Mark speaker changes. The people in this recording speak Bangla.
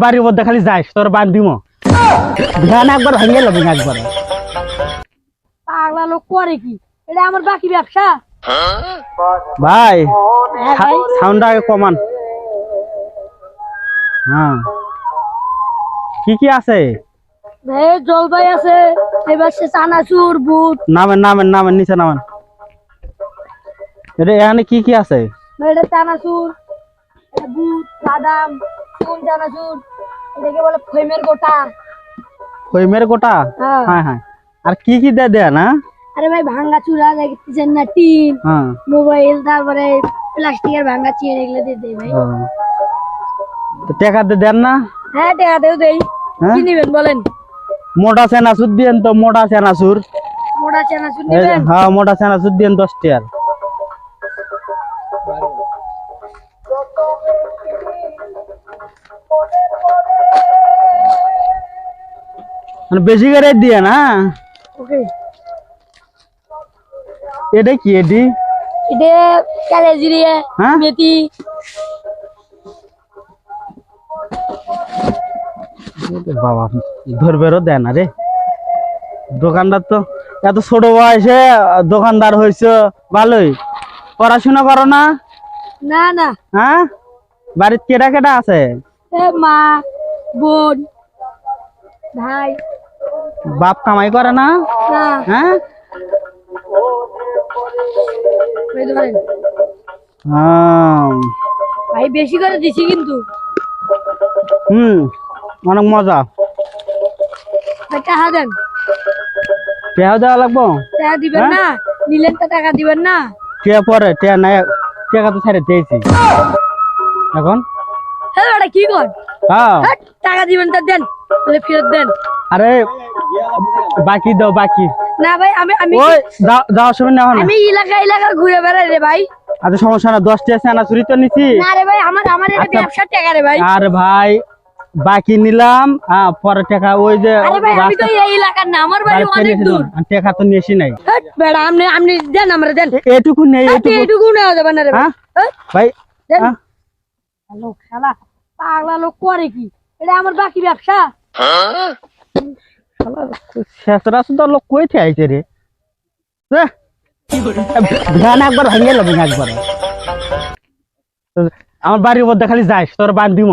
Speaker 1: বাড়ির মধ্যে খালি যাইস তোর বান দিব ধান একবার ভেঙে লবি একবার।
Speaker 2: পাগলা লোক করে কি? এটা আমার বাকি ব্যবসা।
Speaker 1: ভাই
Speaker 2: হ্যাঁ ভাই,
Speaker 1: সাউন্ডটা আগে কমান। হ্যাঁ কি কি আছে?
Speaker 2: ভাই জলপাই আছে, এবার সে চানাচুর, বুট।
Speaker 1: নামেন নামেন নামেন নিচে নামেন। এটা এখানে কি কি আছে?
Speaker 2: ভাই এটা চানাচুর, এটা বুট, বাদাম, কোন চানাচুর, এটাকে বলে ফইমের গোটা।
Speaker 1: ওই মেরে গোটা?
Speaker 2: হ্যাঁ।
Speaker 1: হ্যাঁ হ্যাঁ। আর কি কি দেয় না?
Speaker 2: আরে ভাই ভাঙ্গা চুরা দেখতেছেন না, টিন,
Speaker 1: হ্যাঁ
Speaker 2: মোবাইল, তারপরে প্লাস্টিকের ভাঙ্গা চেন, এগুলো দিয়ে দেয় ভাই।
Speaker 1: তো টাকা দেন না?
Speaker 2: হ্যাঁ টাকাতেও দেই।
Speaker 1: হ্যাঁ?
Speaker 2: কি নিবেন বলেন?
Speaker 1: মোটা চানাচুর দিয়েন তো, মোটা চানাচুর।
Speaker 2: মোটা চানাচুর নিবেন?
Speaker 1: হ্যাঁ মোটা চানাচুর দিয়েন 10 টাকার। মানে বেশি করে দিয়ে না।
Speaker 2: ওকে।
Speaker 1: এটা কি এটি?
Speaker 2: এটা কালে জিরিয়ে,
Speaker 1: হ্যাঁ?
Speaker 2: মেথি।
Speaker 1: বাবা ধরবেরও দেয় না রে। দোকানদার তো এত ছোট বয়সে দোকানদার হয়েছে, ভালোই। পড়াশোনা করো না?
Speaker 2: না না,
Speaker 1: হ্যাঁ বাড়ির কেটা কেটা আছে?
Speaker 2: এ মা, বোন, ভাই।
Speaker 1: বাপ কামাই করে না?
Speaker 2: না,
Speaker 1: হ্যাঁ
Speaker 2: এই ধরেন।
Speaker 1: হ্যাঁ।
Speaker 2: ভাই বেশি করে দিছি কিন্তু।
Speaker 1: অনেক মজা।
Speaker 2: ভাই টাকা দেন।
Speaker 1: টেয়া দেওয়া লাগবো?
Speaker 2: টাকা দিবেন না? নিলেন তো টাকা দিবেন না?
Speaker 1: টেয়া পরে, টেয়া নাই, টাকা তো ছেড়ে দিয়েছি এখন।
Speaker 2: হ্যাঁ ওটা কি কর?
Speaker 1: হ্যাঁ
Speaker 2: হ্যাট, টাকা দিবেন তা দেন, তাহলে ফেরত দেন।
Speaker 1: আরে বাকি দাও বাকি।
Speaker 2: না ভাই, আমি আমি
Speaker 1: ওই যাওয়ার সময় নেওয়া না।
Speaker 2: আমি এলাকা ঘুরে বেড়াই রে ভাই।
Speaker 1: আচ্ছা সমস্যা না, 10 টাকা চানা চুরি তো নিছি।
Speaker 2: না রে ভাই, আমার এটা
Speaker 1: আচ্ছা।
Speaker 2: ব্যবসার টাকা রে ভাই।
Speaker 1: আর ভাই বাকি নিলাম, হ্যাঁ পরে টাকা ওই যে
Speaker 2: আরে ভাই আমি তো এই এলাকার না, আমার বাড়ি অনেক দূর।
Speaker 1: টাকা তো নিয়েছি নাই।
Speaker 2: হ্যাট, বেড়া আপনি দেন, আমরা দেন।
Speaker 1: এটুকু নেই, এটুকু।
Speaker 2: এইটুকু নেওয়া যাবে না রে ভাই।
Speaker 1: হ্যাঁ
Speaker 2: হ্যাট,
Speaker 1: ভাই।
Speaker 2: দেন।
Speaker 1: হ্যাঁ?
Speaker 2: লোক শালা পাগলা লোক করে কি? এটা আমার বাকি ব্যবসা।
Speaker 1: শেষরা তো লোক কইতে আইছে রে। ধান একবার ভেঙে লবি একবার। আমার বাড়ির মধ্যে খালি যাইস তোর বান দিব।